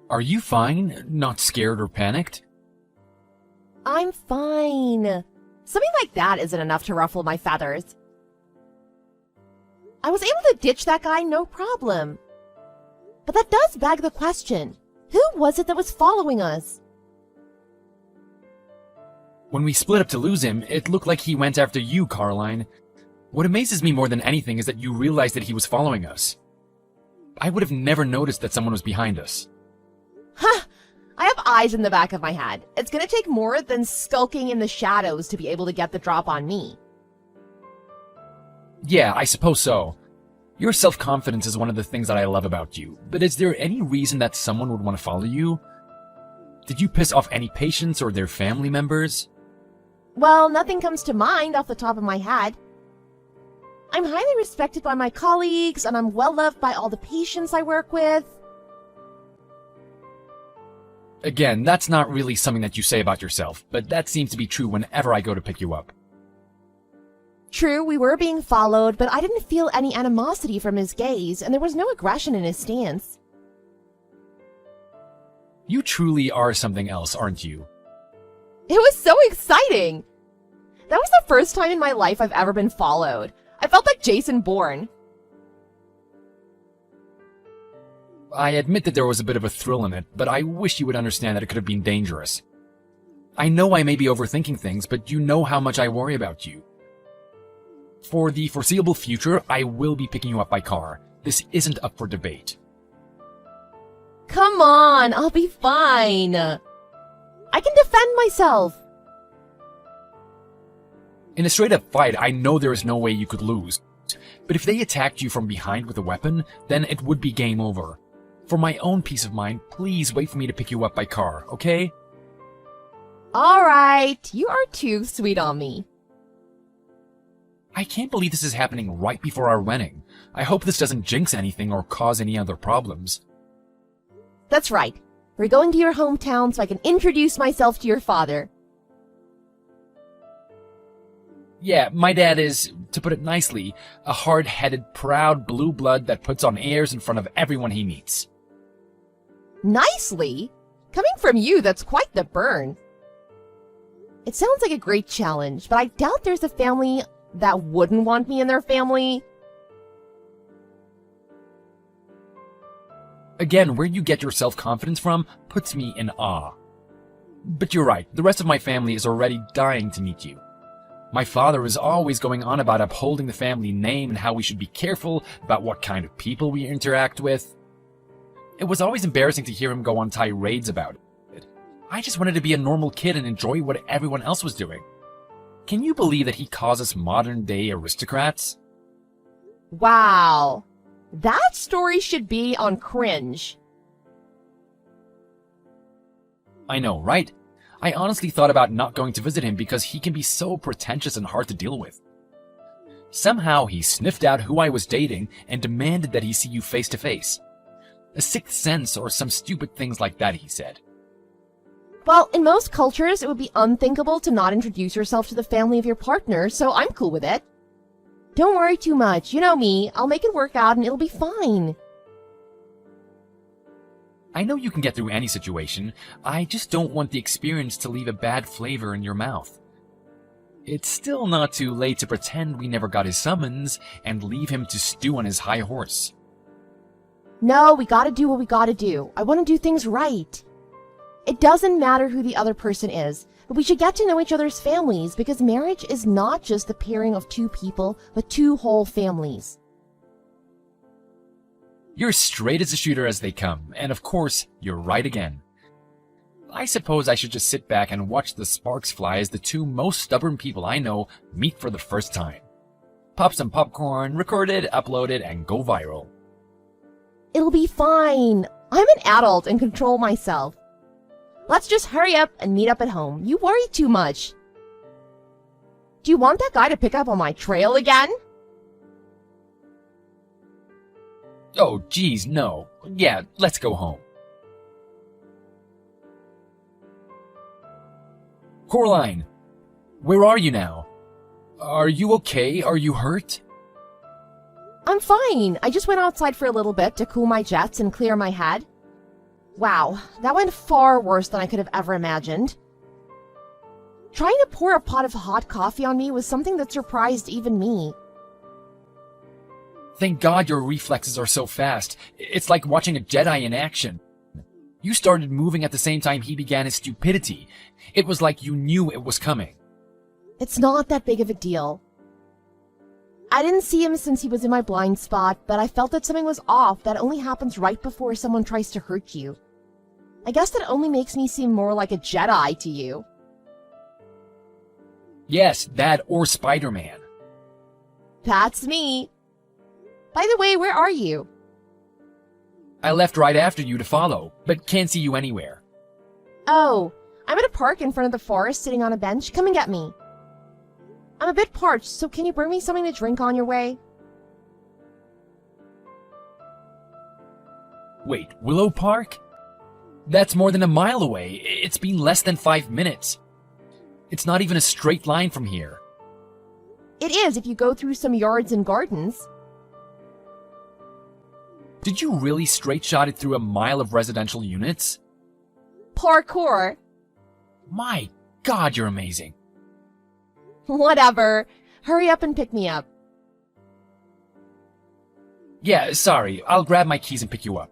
Are you fine? Not scared or panicked? I'm fine. Something like that isn't enough to ruffle my feathers. I was able to ditch that guy no problem. But that does beg the question, who was it that was following us? When we split up to lose him, it looked like he went after you, Caroline. What amazes me more than anything is that you realized that he was following us. I would have never noticed that someone was behind us. Huh! I have eyes in the back of my head. It's gonna take more than skulking in the shadows to be able to get the drop on me. Yeah, I suppose so. Your self-confidence is one of the things that I love about you, but is there any reason that someone would want to follow you? Did you piss off any patients or their family members? Well, nothing comes to mind off the top of my head. I'm highly respected by my colleagues, and I'm well loved by all the patients I work with. Again, that's not really something that you say about yourself, but that seems to be true whenever I go to pick you up. True, we were being followed, but I didn't feel any animosity from his gaze, and there was no aggression in his stance. You truly are something else, aren't you? It was so exciting! That was the first time in my life I've ever been followed. I felt like Jason Bourne. I admit that there was a bit of a thrill in it, but I wish you would understand that it could have been dangerous. I know I may be overthinking things, but you know how much I worry about you. For the foreseeable future, I will be picking you up by car. This isn't up for debate. Come on, I'll be fine. I can defend myself. In a straight-up fight, I know there is no way you could lose. But if they attacked you from behind with a weapon, then it would be game over. For my own peace of mind, please wait for me to pick you up by car, okay? Alright, you are too sweet on me. I can't believe this is happening right before our wedding. I hope this doesn't jinx anything or cause any other problems. That's right. We're going to your hometown so I can introduce myself to your father. Yeah, my dad is, to put it nicely, a hard-headed, proud blue blood that puts on airs in front of everyone he meets. Nicely? Coming from you, that's quite the burn. It sounds like a great challenge, but I doubt there's a family that wouldn't want me in their family. Again, where you get your self-confidence from puts me in awe. But you're right, the rest of my family is already dying to meet you. My father is always going on about upholding the family name and how we should be careful about what kind of people we interact with. It was always embarrassing to hear him go on tirades about it. I just wanted to be a normal kid and enjoy what everyone else was doing. Can you believe that he calls us modern-day aristocrats? Wow. That story should be on Cringe. I know, right? I honestly thought about not going to visit him because he can be so pretentious and hard to deal with. Somehow he sniffed out who I was dating and demanded that he see you face to face. A sixth sense or some stupid things like that, he said. Well, in most cultures, it would be unthinkable to not introduce yourself to the family of your partner, so I'm cool with it. Don't worry too much. You know me. I'll make it work out and it'll be fine. I know you can get through any situation. I just don't want the experience to leave a bad flavor in your mouth. It's still not too late to pretend we never got his summons and leave him to stew on his high horse. No, we gotta do what we gotta do. I want to do things right. It doesn't matter who the other person is, but we should get to know each other's families because marriage is not just the pairing of two people, but two whole families. You're straight as a shooter as they come, and of course, you're right again. I suppose I should just sit back and watch the sparks fly as the two most stubborn people I know meet for the first time. Pop some popcorn, record it, upload it, and go viral. It'll be fine. I'm an adult and control myself. Let's just hurry up and meet up at home. You worry too much. Do you want that guy to pick up on my trail again? Oh, geez, no. Yeah, let's go home. Coraline, where are you now? Are you okay? Are you hurt? I'm fine. I just went outside for a little bit to cool my jets and clear my head. Wow, that went far worse than I could have ever imagined. Trying to pour a pot of hot coffee on me was something that surprised even me. Thank God your reflexes are so fast. It's like watching a Jedi in action. You started moving at the same time he began his stupidity. It was like you knew it was coming. It's not that big of a deal. I didn't see him since he was in my blind spot, but I felt that something was off that only happens right before someone tries to hurt you. I guess that only makes me seem more like a Jedi to you. Yes, that or Spider-Man. That's me. By the way, where are you? I left right after you to follow, but can't see you anywhere. Oh, I'm at a park in front of the forest sitting on a bench. Come and get me. I'm a bit parched, so can you bring me something to drink on your way? Wait, Willow Park? That's more than a mile away. It's been less than 5 minutes. It's not even a straight line from here. It is if you go through some yards and gardens. Did you really straight shot it through a mile of residential units? Parkour. My God, you're amazing. Whatever. Hurry up and pick me up. Yeah, sorry. I'll grab my keys and pick you up.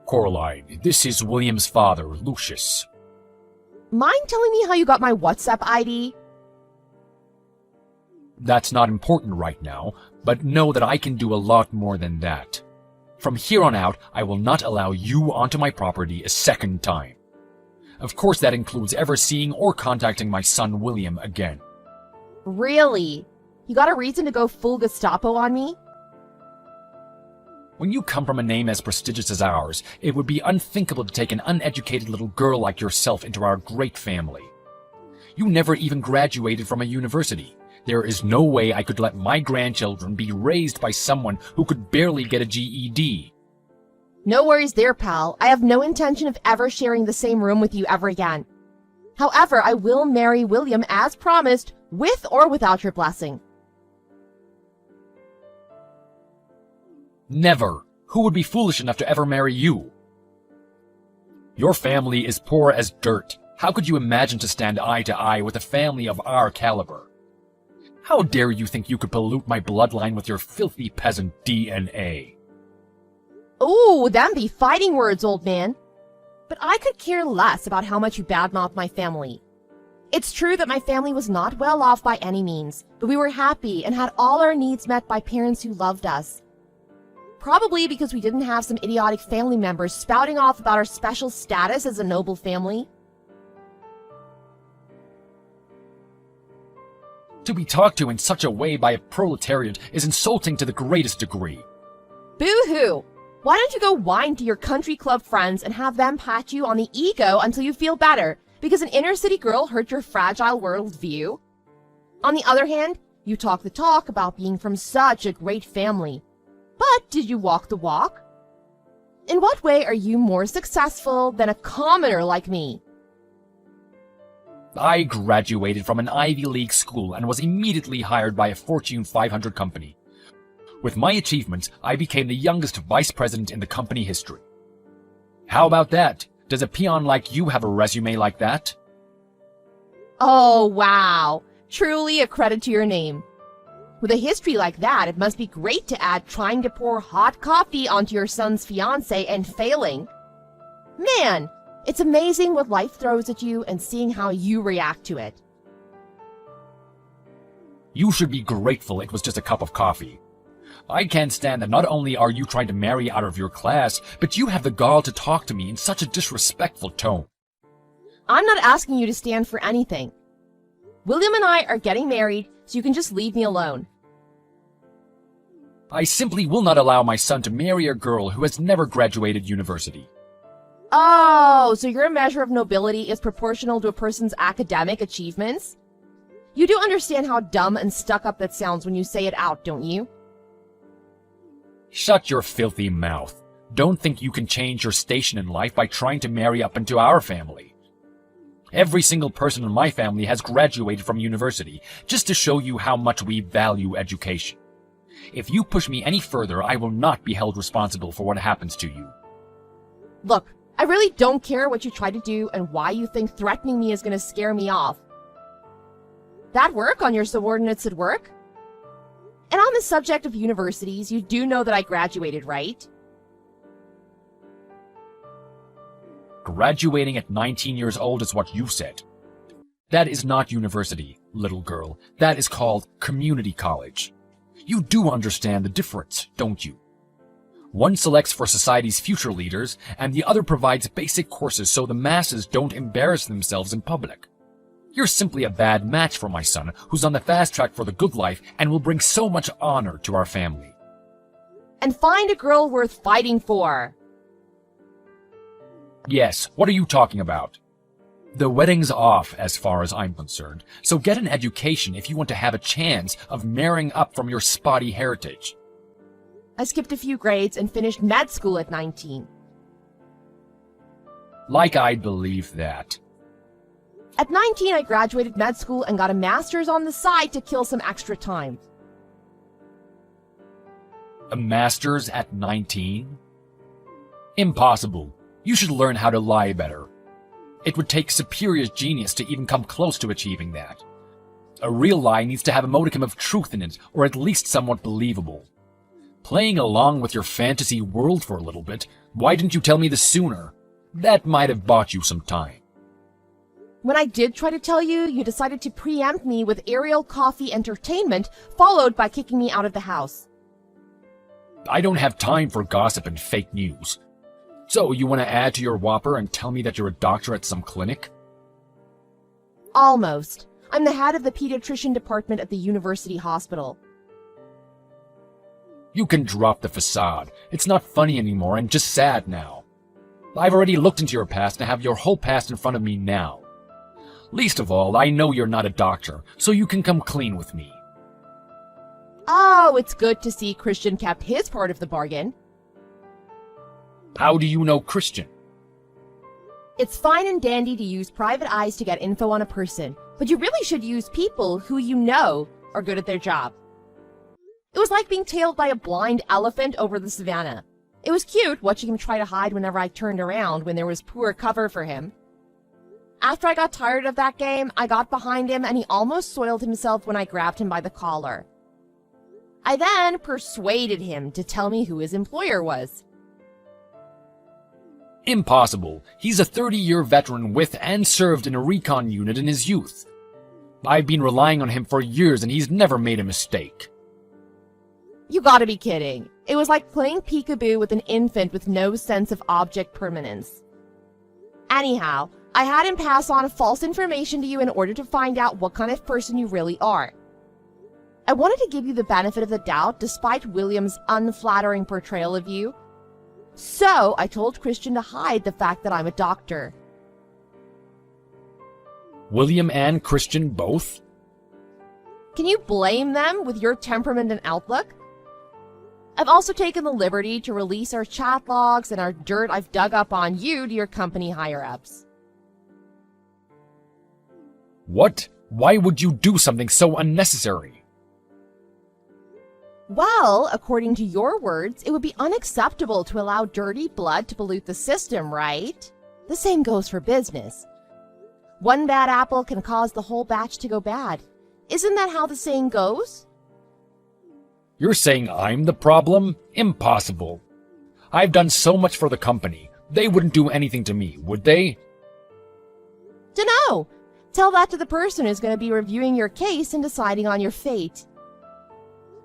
Coraline, this is William's father, Lucius. Mind telling me how you got my WhatsApp ID? That's not important right now, but know that I can do a lot more than that. From here on out, I will not allow you onto my property a second time. Of course, that includes ever seeing or contacting my son William again. Really? You got a reason to go full Gestapo on me? When you come from a name as prestigious as ours, it would be unthinkable to take an uneducated little girl like yourself into our great family. You never even graduated from a university. There is no way I could let my grandchildren be raised by someone who could barely get a GED. No worries there, pal. I have no intention of ever sharing the same room with you ever again. However, I will marry William as promised, with or without your blessing. Never. Who would be foolish enough to ever marry you? Your family is poor as dirt. How could you imagine to stand eye to eye with a family of our caliber? How dare you think you could pollute my bloodline with your filthy peasant DNA? Ooh, them be fighting words, old man. But I could care less about how much you badmouth my family. It's true that my family was not well off by any means, but we were happy and had all our needs met by parents who loved us. Probably because we didn't have some idiotic family members spouting off about our special status as a noble family. To be talked to in such a way by a proletariat is insulting to the greatest degree. Boo-hoo! Why don't you go whine to your country club friends and have them pat you on the ego until you feel better, because an inner city girl hurt your fragile worldview? On the other hand, you talk the talk about being from such a great family. But did you walk the walk? In what way are you more successful than a commoner like me? I graduated from an Ivy League school and was immediately hired by a Fortune 500 company. With my achievements, I became the youngest vice president in the company history. How about that? Does a peon like you have a resume like that? Oh, wow. Truly a credit to your name. With a history like that, it must be great to add trying to pour hot coffee onto your son's fiancé and failing. Man, it's amazing what life throws at you and seeing how you react to it. You should be grateful it was just a cup of coffee. I can't stand that not only are you trying to marry out of your class, but you have the gall to talk to me in such a disrespectful tone. I'm not asking you to stand for anything. William and I are getting married, so you can just leave me alone. I simply will not allow my son to marry a girl who has never graduated university. Oh, so your measure of nobility is proportional to a person's academic achievements? You do understand how dumb and stuck up that sounds when you say it out, don't you? Shut your filthy mouth. Don't think you can change your station in life by trying to marry up into our family. Every single person in my family has graduated from university, just to show you how much we value education. If you push me any further, I will not be held responsible for what happens to you. Look, I really don't care what you try to do and why you think threatening me is going to scare me off. That work on your subordinates at work? And on the subject of universities, you do know that I graduated, right? Graduating at 19 years old is what you said. That is not university, little girl. That is called community college. You do understand the difference, don't you? One selects for society's future leaders, and the other provides basic courses so the masses don't embarrass themselves in public. You're simply a bad match for my son, who's on the fast track for the good life and will bring so much honor to our family. And find a girl worth fighting for. Yes, what are you talking about? The wedding's off as far as I'm concerned, so get an education if you want to have a chance of marrying up from your spotty heritage. I skipped a few grades and finished med school at 19. Like I'd believe that. At 19, I graduated med school and got a master's on the side to kill some extra time. A master's at 19? Impossible. You should learn how to lie better. It would take superior genius to even come close to achieving that. A real lie needs to have a modicum of truth in it, or at least somewhat believable. Playing along with your fantasy world for a little bit, why didn't you tell me this sooner? That might have bought you some time. When I did try to tell you, you decided to preempt me with Ariel Coffee Entertainment, followed by kicking me out of the house. I don't have time for gossip and fake news. So, you want to add to your whopper and tell me that you're a doctor at some clinic? Almost. I'm the head of the pediatrician department at the university hospital. You can drop the facade. It's not funny anymore and just sad now. I've already looked into your past and have your whole past in front of me now. Least of all, I know you're not a doctor, so you can come clean with me. Oh, it's good to see Christian kept his part of the bargain. How do you know Christian? It's fine and dandy to use private eyes to get info on a person, but you really should use people who you know are good at their job. It was like being tailed by a blind elephant over the savannah. It was cute watching him try to hide whenever I turned around when there was poor cover for him. After I got tired of that game, I got behind him and he almost soiled himself when I grabbed him by the collar. I then persuaded him to tell me who his employer was. Impossible. He's a 30-year veteran with and served in a recon unit in his youth. I've been relying on him for years and he's never made a mistake. You gotta be kidding. It was like playing peekaboo with an infant with no sense of object permanence. Anyhow, I had him pass on false information to you in order to find out what kind of person you really are. I wanted to give you the benefit of the doubt despite William's unflattering portrayal of you. So I told Christian to hide the fact that I'm a doctor. William and Christian both? Can you blame them with your temperament and outlook? I've also taken the liberty to release our chat logs and our dirt I've dug up on you to your company higher-ups. What? Why would you do something so unnecessary? Well, according to your words, it would be unacceptable to allow dirty blood to pollute the system, right? The same goes for business. One bad apple can cause the whole batch to go bad. Isn't that how the saying goes? You're saying I'm the problem? Impossible. I've done so much for the company. They wouldn't do anything to me, would they? Dunno. Tell that to the person who's going to be reviewing your case and deciding on your fate.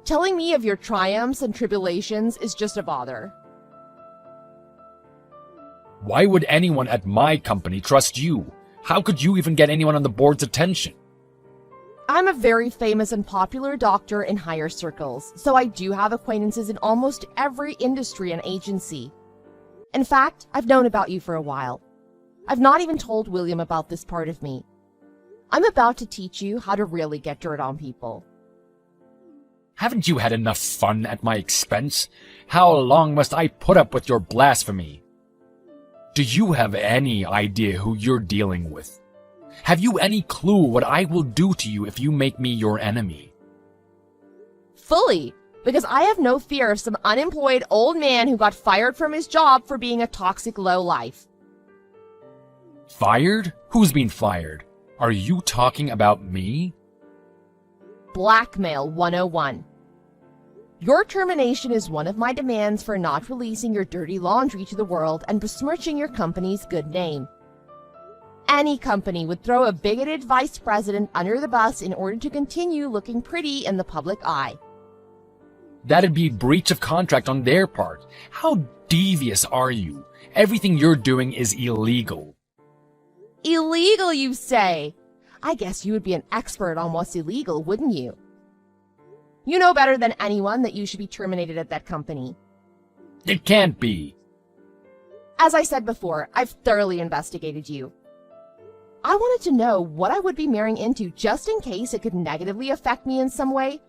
Telling me of your triumphs and tribulations is just a bother. Why would anyone at my company trust you? How could you even get anyone on the board's attention? I'm a very famous and popular doctor in higher circles, so I do have acquaintances in almost every industry and agency. In fact, I've known about you for a while. I've not even told William about this part of me. I'm about to teach you how to really get dirt on people. Haven't you had enough fun at my expense? How long must I put up with your blasphemy? Do you have any idea who you're dealing with? Have you any clue what I will do to you if you make me your enemy? Fully. Because I have no fear of some unemployed old man who got fired from his job for being a toxic lowlife. Fired? Who's been fired? Are you talking about me? Blackmail 101. Your termination is one of my demands for not releasing your dirty laundry to the world and besmirching your company's good name. Any company would throw a bigoted vice president under the bus in order to continue looking pretty in the public eye. That'd be breach of contract on their part. How devious are you? Everything you're doing is illegal. Illegal, you say? I guess you would be an expert on what's illegal, wouldn't you? You know better than anyone that you should be terminated at that company. It can't be. As I said before, I've thoroughly investigated you. I wanted to know what I would be marrying into just in case it could negatively affect me in some way.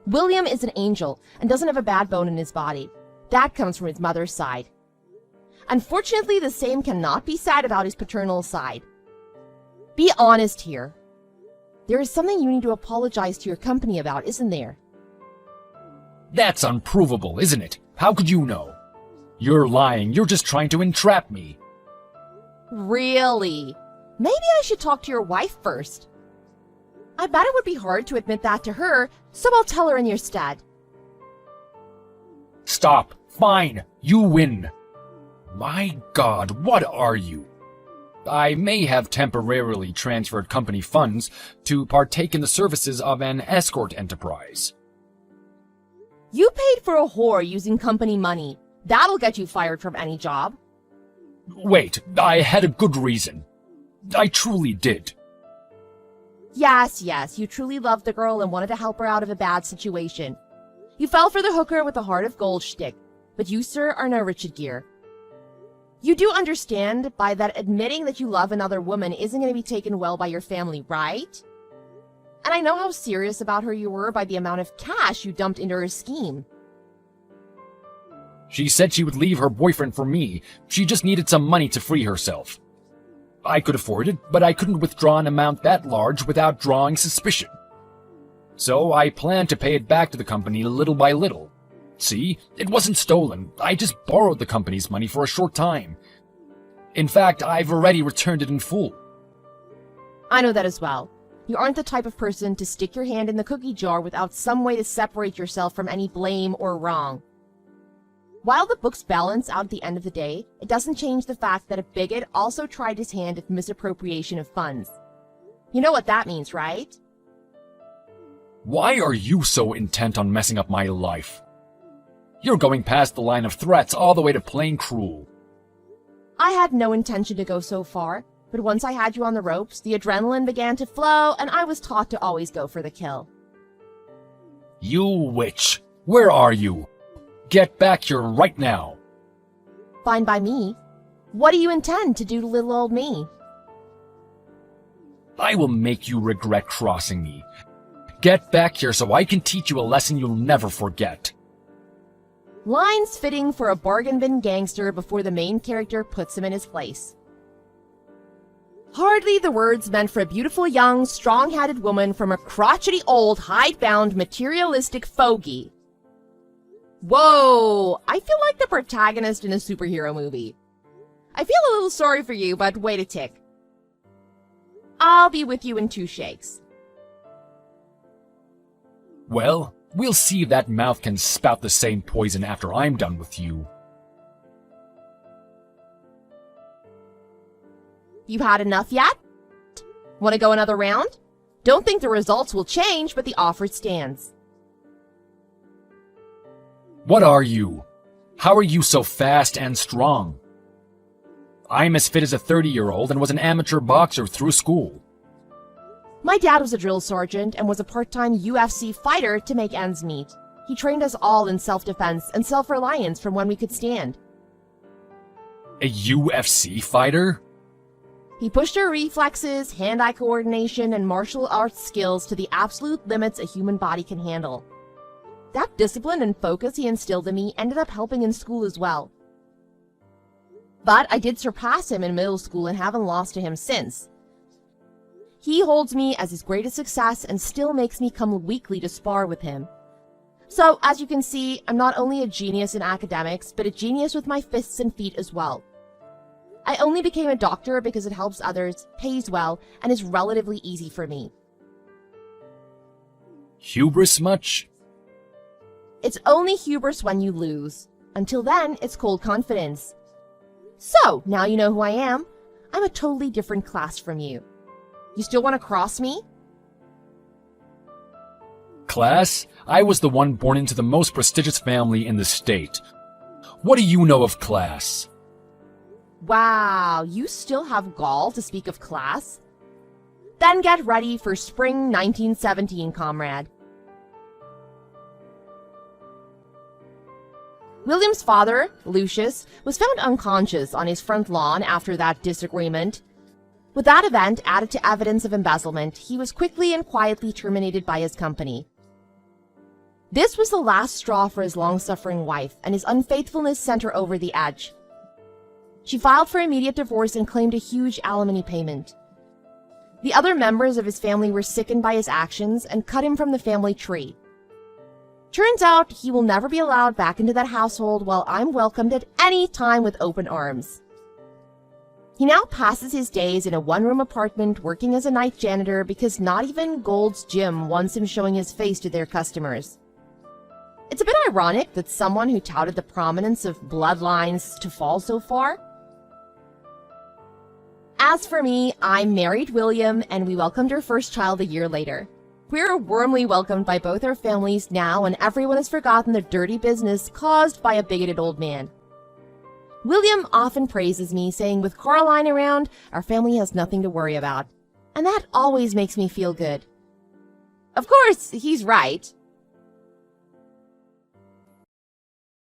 William is an angel and doesn't have a bad bone in his body. That comes from his mother's side. Unfortunately, the same cannot be said about his paternal side. Be honest here. There is something you need to apologize to your company about, isn't there? That's unprovable, isn't it? How could you know? You're lying. You're just trying to entrap me. Really? Maybe I should talk to your wife first. I bet it would be hard to admit that to her, so I'll tell her in your stead. Stop. Fine. You win. My God, what are you? I may have temporarily transferred company funds to partake in the services of an escort enterprise. You paid for a whore using company money. That'll get you fired from any job. Wait, I had a good reason. I truly did. Yes, you truly loved the girl and wanted to help her out of a bad situation. You fell for the hooker with a heart of gold shtick, but you, sir, are no Richard Gere. You do understand by that admitting that you love another woman isn't going to be taken well by your family, right? And I know how serious about her you were by the amount of cash you dumped into her scheme. She said she would leave her boyfriend for me. She just needed some money to free herself. I could afford it, but I couldn't withdraw an amount that large without drawing suspicion. So I planned to pay it back to the company little by little. See, it wasn't stolen. I just borrowed the company's money for a short time. In fact, I've already returned it in full. I know that as well. You aren't the type of person to stick your hand in the cookie jar without some way to separate yourself from any blame or wrong. While the books balance out at the end of the day, it doesn't change the fact that a bigot also tried his hand at misappropriation of funds. You know what that means, right? Why are you so intent on messing up my life? You're going past the line of threats all the way to plain cruel. I had no intention to go so far, but once I had you on the ropes, the adrenaline began to flow, and I was taught to always go for the kill. You witch! Where are you? Get back here right now! Fine by me. What do you intend to do to little old me? I will make you regret crossing me. Get back here so I can teach you a lesson you'll never forget. Lines fitting for a bargain bin gangster before the main character puts him in his place. Hardly the words meant for a beautiful young, strong-headed woman from a crotchety old, hidebound, materialistic fogey. Whoa! I feel like the protagonist in a superhero movie. I feel a little sorry for you, but wait a tick. I'll be with you in 2 shakes. Well, we'll see if that mouth can spout the same poison after I'm done with you. You had enough yet? Want to go another round? Don't think the results will change, but the offer stands. What are you? How are you so fast and strong? I'm as fit as a 30-year-old and was an amateur boxer through school. My dad was a drill sergeant and was a part-time UFC fighter to make ends meet. He trained us all in self-defense and self-reliance from when we could stand. A UFC fighter? He pushed our reflexes, hand-eye coordination, and martial arts skills to the absolute limits a human body can handle. That discipline and focus he instilled in me ended up helping in school as well. But I did surpass him in middle school and haven't lost to him since. He holds me as his greatest success and still makes me come weekly to spar with him. So, as you can see, I'm not only a genius in academics, but a genius with my fists and feet as well. I only became a doctor because it helps others, pays well, and is relatively easy for me. Hubris much? It's only hubris when you lose. Until then, it's cold confidence. So, now you know who I am. I'm a totally different class from you. You still want to cross me? Class? I was the one born into the most prestigious family in the state. What do you know of class? Wow, you still have gall to speak of class? Then get ready for spring 1917, comrade. William's father, Lucius, was found unconscious on his front lawn after that disagreement. With that event added to evidence of embezzlement, he was quickly and quietly terminated by his company. This was the last straw for his long-suffering wife, and his unfaithfulness sent her over the edge. She filed for immediate divorce and claimed a huge alimony payment. The other members of his family were sickened by his actions and cut him from the family tree. Turns out he will never be allowed back into that household while I'm welcomed at any time with open arms. He now passes his days in a one-room apartment working as a night janitor because not even Gold's Gym wants him showing his face to their customers. It's a bit ironic that someone who touted the prominence of bloodlines to fall so far. As for me, I married William and we welcomed our first child a year later. We're warmly welcomed by both our families now, and everyone has forgotten the dirty business caused by a bigoted old man. William often praises me, saying with Caroline around, our family has nothing to worry about. And that always makes me feel good. Of course, he's right.